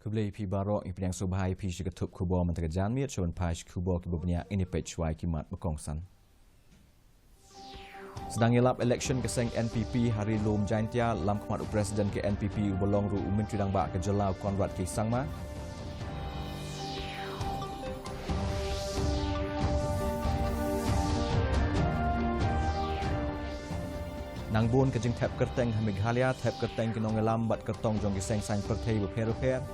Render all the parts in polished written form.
Kublai pi barok ipin yang subhai pi syiketup kubor mentagajan miat syuan paish kubor kibubnya ini pechwai kimat berkongsan. Sedang elap election keseng NPP hari lum jaintia lam kemat presiden ke NPP ubolong ru menteri dang ba ke jelau Konrad ke sangma. Nang bon ke jeng tap kerteng Meghalaya tap kerteng ke nong elam bat kertong jong keseng sain perthei berper-per.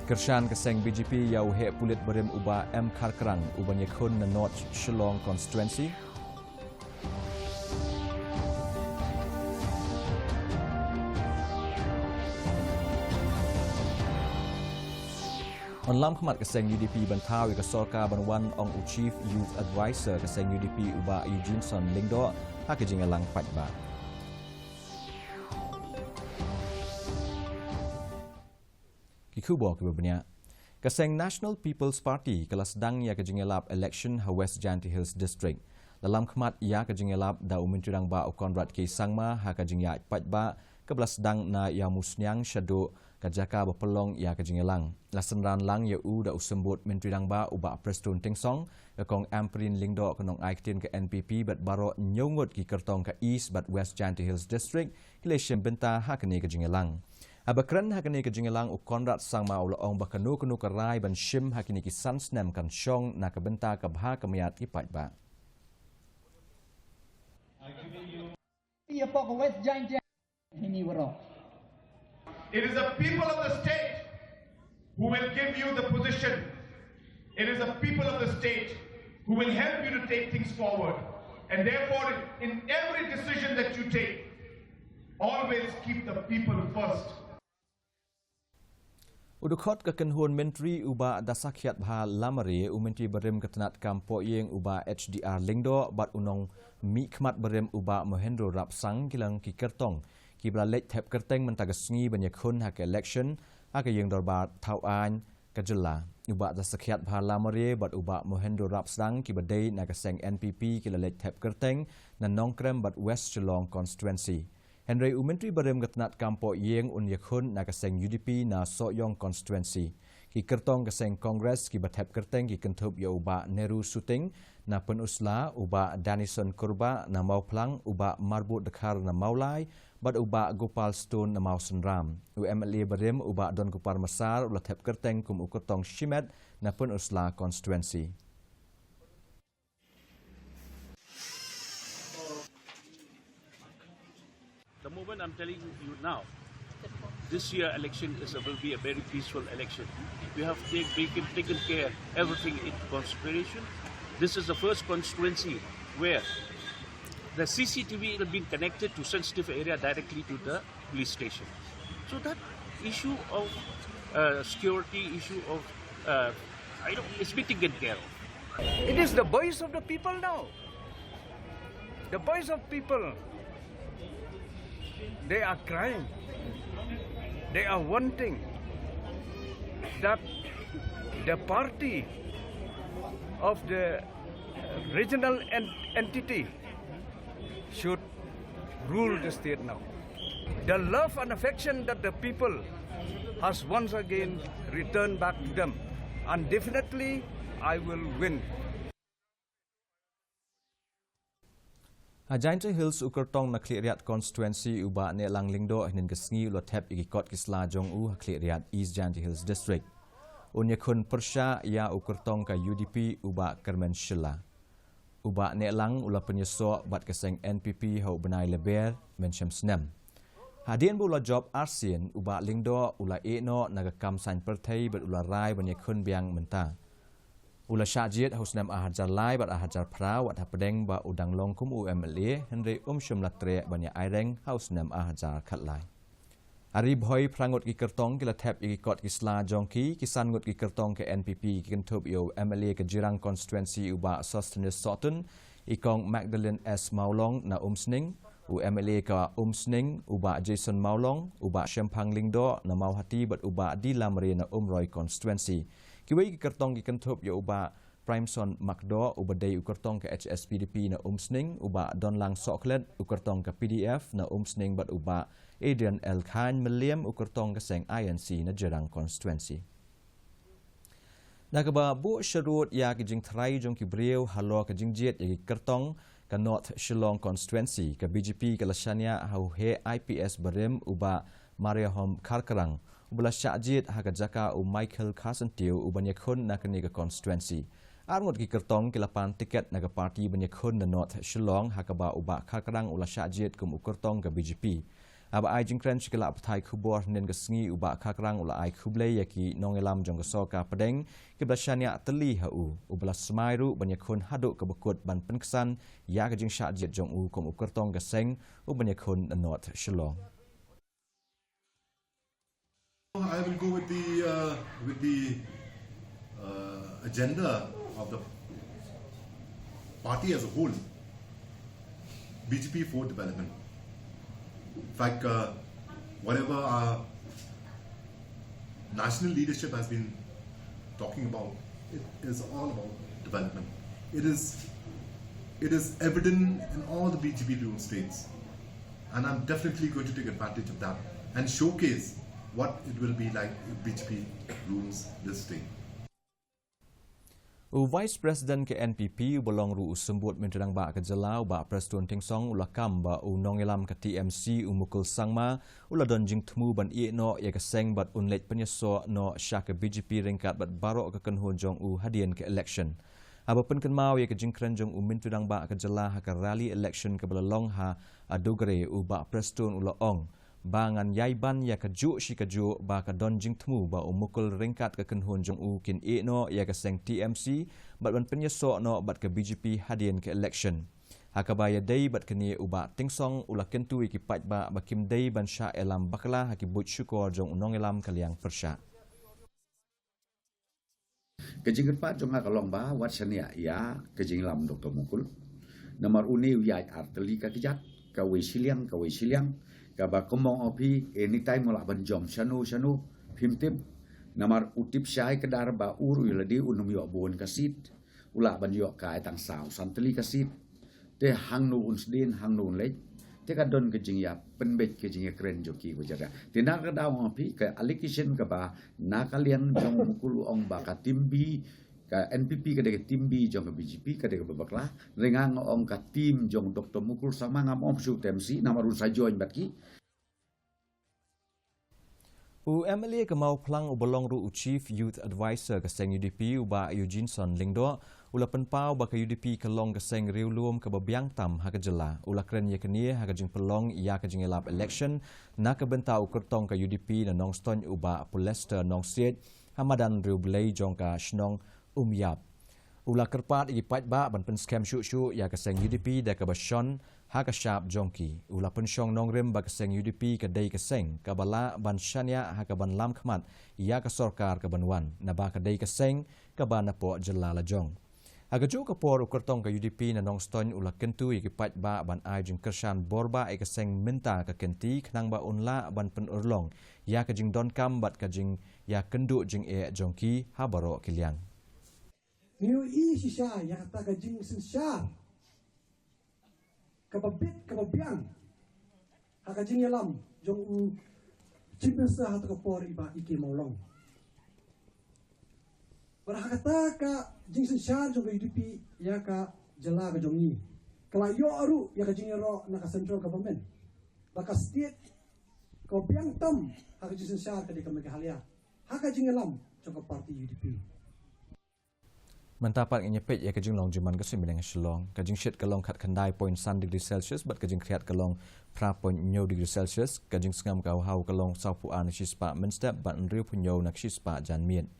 Kershan keseng BJP yau he pulit berim uba M Karkrang ubanya kun na North Shillong constituency. On lam kemat keseng UDP Bantawi ke Sorka Banwan Ong Chief Youth Advisor keseng UDP uba Eugene Lingdo hak jingalang patba. Kubor kebabnya. Keseng National People's Party kelas sedang ia kejingelap election ha West Jainti Hills District. Dalam kemat ia kejingelap da umentri dang ba Konrad ke sangma ha kejingya patba kebelas sedang na ia musnyang syadu kajaka berpelong ia kejingelang. Lasenran lang ia u da usembut menteri dang ba uba Preston Tingsong kong Amprin Lingdo kenong aiktin ke NPP bat baro nyongut ki kertong ke East bat West Jainti Hills District election benta ha kene kejingelang. Abakran hakini kejingelang u Konrad sang mau laong bakanu kenu kerai ban shim hakini ki sansnem kan syong na kebenta kabha kemiat ki patba. It is the people of the state who will give you the position. It is the people of the state who will help you to take things forward. And therefore, in every decision that you take, always keep the people first. Udukot kekenhuan menteri uba dasakiat bha lamare u menteri berim ketenat kampo yeng uba HDR Lingdo bat unong mi khmat berim uba Mohendro Rapsang kilang ki kertong ki blalek thep kerteng mentagasngi banyakun hak election hak yeng dorbat tauan kajela uba dasakiat bha lamare bat uba Mohendro Rapsang ki badai na keseng NPP ki lalek thep kerteng na nongkrem bat West Shillong constituency. Henry Umentri berem ketenat kampo yeng un yakun na keseng UDP na Soyong constituency. Ki kertong keseng Kongres ki bathep kerteng ki kentup ya uba Neru Suting na penusla uba Danison Kurba na mau plang uba Marbut Dekhar na maulai bat uba Gopal Stone na mau senram. UMLA berem uba Don Gopal Masar ulah thep kerteng kum ukotong Shimet na penusla constituency. The moment I'm telling you now, this year election will be a very peaceful election. We have taken care everything in consideration. This is the first constituency where the CCTV has been connected to sensitive area directly to the police station. So that issue of security, issue of it's been taken care of. It is the voice of the people now. The voice of people. They are crying. They are wanting that the party of the regional entity should rule the state now. The love and affection that the people has once again returned back to them. And definitely I will win. Jainti Hills ukertong na kliriat constituency uba ne lang lingdo hinin kesngi ulo tep ikikot kisla jong u kliriat East Jainti Hills District. Unya kun persya ya ukertong ka UDP uba Kermen Shilla. Uba ne lang ula penyesok bat keseng NPP hau benai leber mensyam senem. Hadian bu ula job arsien uba lingdo ula no nagakam sain perthai bat ula rai banyak kun biang mentah. Ula syajit hausnam ahajar lai bat ahajar pra wat hapedeng ba udang longkum UMLA Henry syum latre banyak aireng hausnam ahajar khatlai. Ari bhoi prangut ki kertong kila tap iki kot kisla jongki kisan ngut ki kertong ke NPP ki kentup yo MLA ke Jirang constituency uba Sostenes Sotun ikong Magdalene S Maulong na Sning UMLA ka Sning uba Jason Maulong uba Shempang Lingdo na Mauhati bat uba di Lamre na Roy constituency. Kiwai ki kertong ki kentup ya uba Prime Son Makdo ubadai ukertong ke HSPDP na umsning uba Don Lang Soklet ukertong ke PDF na umsning bat uba Adrian L. Khan Meliam ukertong ke seng INC na Jerang constituency. Nakaba bu syarut ya kijing trai jong kibriu halo kijing jet yagi kertong ke North Shillong constituency ke BJP ke Lasanya hau he IPS Berim uba Maria Hom Karkarang ubala syajit haka jaka u Michael Carsentiu u banyakun na kini ke constituency. Armut ki kertong ke lapan tiket na ke parti banyakun na North Shillong haka ba uba Karkarang ula syajit kum u kertong ke BJP. Aba ai jingkren sikala apthai khubor nen ke sngi uba Karkarang ula ai khuble yaki nongelam jong ke soka pedeng ke blasyanya teli hau ubala smairu banyakun haduk ke bekut ban penkesan ya ke jing syajit jong u kum u kertong ke seng u banyakun na North Shillong. I will go with the agenda of the party as a whole. BJP for development. In fact, whatever our national leadership has been talking about, it is all about development. It is evident in all the BJP ruled states, and I'm definitely going to take advantage of that and showcase what it will be like if BJP rules this state. Vice President ke NPP belong ru sembut menterang ba ke jelau ba Preston Tingsong ulakam ba nongelam ke TMC mukul sangma uladon jing temu ban no ya ke seng bat unlet penyeso no syak ke BJP ringkat bat barok ke kenhun jong hadian ke election. Aba pen kenmau ya ke jingkren jong menterang ba ke jelah ke rally election ke belalong ha adogre ba Preston ulaong. Bangan yaiban ya kejuk si kejuk ba ka don jing temu ba mukul ringkat ke kenhun jong kin no ya ke seng TMC bat ban penyesok no bat ke BJP hadian ke election. Hakaba ya dei bat keni uba tingsong ula kentu iki pat ba bakim dei ban sya elam bakla hakibut syukur jong unong elam kaliang persya. Kejing pat jong kalong ba wat sania ya kejing lam Dr. Mukul. Nomor uni ya arteli ka kijat ka siliang kaba komong opi anytime mulak banjom shanu pimtip namar utip syai kedar ba uru ladi unum yo buon kasit ulak banjo kai tang saw santeli kasit te hangnu unsdin hangnu lej te kadon kejing ya penbet kejing ya keren joki bujara te nak daw opi ka allocation ka ba nakalian jong mukul ong ba ka timbi ka NPP ka de timbi jong ka BJP ka de babaklah rengang ong ka tim jong Dr. Mukul sama ngam om su TMC namarun sa join batki MLA kemau pelang ubelong ru Chief Youth Advisor ke seng UDP uba Eugene Son Lingdo ula penpau ba ke UDP kelong ke seng riulum ke bebiang tam ha ke jela ula kren ye kenie ha ke jing pelong ya ke jing elap election na ke bentau kertong ke UDP na nong ston uba Polester nong siet hamadan riu belai jong ka shnong yap ula kerpat i pat ba ban pen scam syu ya ke seng UDP da ke basion ha ke syap jongki ula pen syong nong rem ba ke seng UDP ke dei ke seng ka bala ban syania ha ke ban lam khmat ya ke sorkar ke ban wan na ba ke dei ke seng ka ban na po jelala jong aga ju ke por ukertong ke UDP na nong ston ula kentu i ke pat ba ban ai jing kershan borba e ke seng minta ke kenti khnang ba unla ban pen urlong ya ke jing don kam bat ke jing ya kendu jing e jongki ha baro kiliang Niu i sisya yang kata kajing sensya kababiang hakajing yalam jong cipesa hatu kapor iba iki maulong berhakata ka jing sensya jong UDP ya ka jela ka jongi kala yo aru ya ka jing ro na ka central government baka state kababiang tam hakajing sensya ka de ka Meghalaya hakajing yalam jong ka parti UDP Mentapat nyepet ya kajing long juman kesim dengan Shillong kajing shit kelong kat kendai 0.1 degree Celsius bat kajing kriat kelong 0.9 degree Celsius kajing sengam kau hau kelong saupuan shispa menstep bat nriu punyo nak shispa jan mien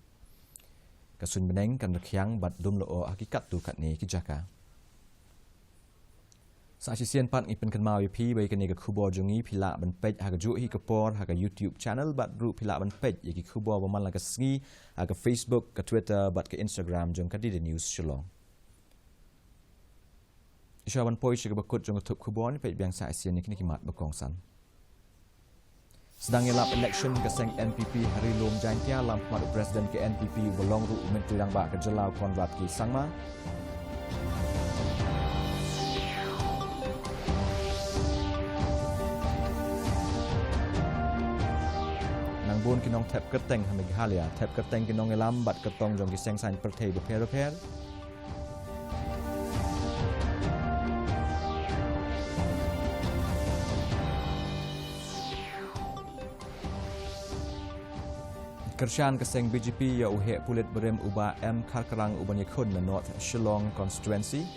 kasun beneng kan rekyang bat dum loo hakikat tu kat ni kijaka sa sisian pat ngipen kan mau pi bai kan ni ka khubo jongi phila ban pej ha ka ju hi ka por ha ka YouTube channel bat ru phila ban pej ye ki khubo ba man la ka sngi ha ka Facebook ka Twitter bat ka Instagram jong ka di the news Shillong ishawan poi shi ka bakut jong ka thup khubo ni pej biang sa sisian ni kini ki mat bakong san Sedang elap election keseng NPP hari lom jantia lam pemadu presiden ke NPP belong ru menteri yang bak kejelau Konrad Ki Sangma. Nang bun kinong tep keteng ha Meghalaya, tep keteng kinong elam bat ketong jong kiseng sain pertei beper-beper. Kershan keseng BJP ya uhe pulit berem uba M Karkarang ubanya kun na North Shillong constituency.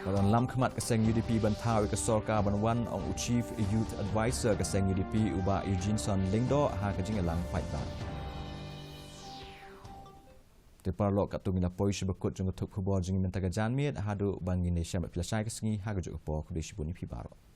Dalam lam kemat keseng UDP bantau ke Sorka Banwan ong Chief Youth Advisor keseng UDP uba Eugene Lingdo ha kejing elang fight ba. Diparlok kat tu mina poi sebekut jung tuk kubor jing mentaga janmiet hadu bang Indonesia mat pilasai kesengi ha gejuk po kudisi buni pi baro.